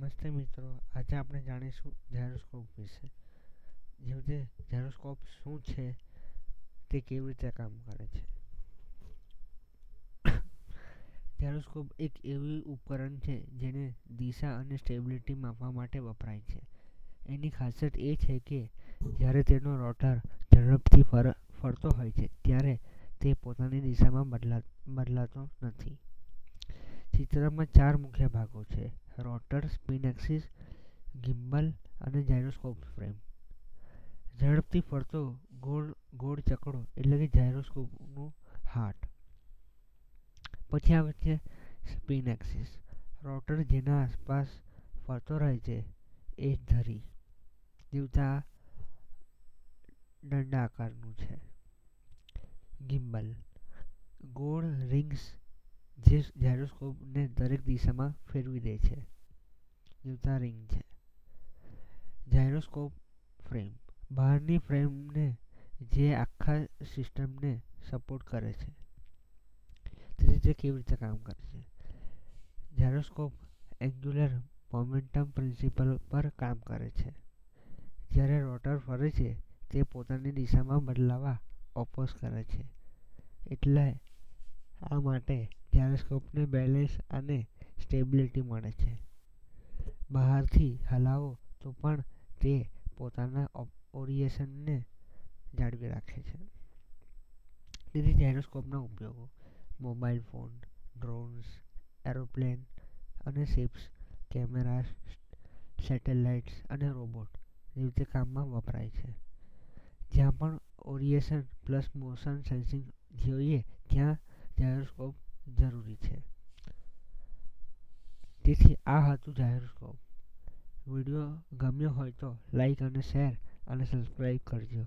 નમસ્તે મિત્રો, આજે આપણે જાણીશું જાયરોસ્કોપ વિશે. જેવી રીતે જાયરોસ્કોપ શું છે, તે કેવી રીતે કામ કરે છે. જાયરોસ્કોપ એક એવું ઉપકરણ છે જેને દિશા અને સ્ટેબિલિટી માપવા માટે વપરાય છે. એની ખાસિયત એ છે કે જ્યારે તેનો રોટર ઝડપથી ફરતો હોય છે ત્યારે તે પોતાની દિશામાં બદલાતો નથી. ચિત્રમાં 4 મુખ્ય ભાગો છે: રોટર, સ્પિન એક્સિસ, ગિમ્બલ અને જાયરોસ્કોપ ફ્રેમ. ઝડપથી ફરતો ગોળ ચકડો એટલે કે જાયરોસ્કોપનું હાર્ટ. પછી આવે છે સ્પિન એક્સિસ. રોટર જેના આસપાસ ફરતો રહે છે એ ધરી જેવું આ દંડા આકારનું છે. ગિમ્બલ ગોળ રિંગ્સ જે જાયરોસ્કોપને દરેક દિશામાં ફેરવી દે છે જેવું આ રિંગ છે. જાયરોસ્કોપ ફ્રેમ બહારની ફ્રેમને જે આખા સિસ્ટમને સપોર્ટ કરે છે. તેથી તે કેવી રીતે કામ કરે છે. જાયરોસ્કોપ એન્ગ્યુલર મોમેન્ટમ પ્રિન્સિપલ પર કામ કરે છે. જ્યારે રોટર ફરે છે તે પોતાની દિશામાં બદલાવા ઓપોઝ કરે છે. એટલે આ માટે જાયરોસ્કોપને બેલેન્સ અને સ્ટેબિલિટી મળે છે. બહારથી હલાવો તો પણ તે પોતાના ઓરિએન્ટેશનને જાળવી રાખે છે. તેથી જાયરોસ્કોપના ઉપયોગો: મોબાઈલ ફોન, ડ્રોન્સ, એરોપ્લેન અને શિપ્સ, કેમેરા, સેટેલાઇટ્સ અને રોબોટ જેવી રીતે કામમાં વપરાય છે. જ્યાં પણ ઓરિએન્ટેશન પ્લસ મોશન સેન્સિંગ જોઈએ ત્યાં જાયરોસ્કોપ જરૂરી છે. તેથી આ હતું જાયરોસ્કોપ. વિડીયો ગમ્યો હોય તો લાઈક અને શેર અને સબસ્ક્રાઈબ કરજો.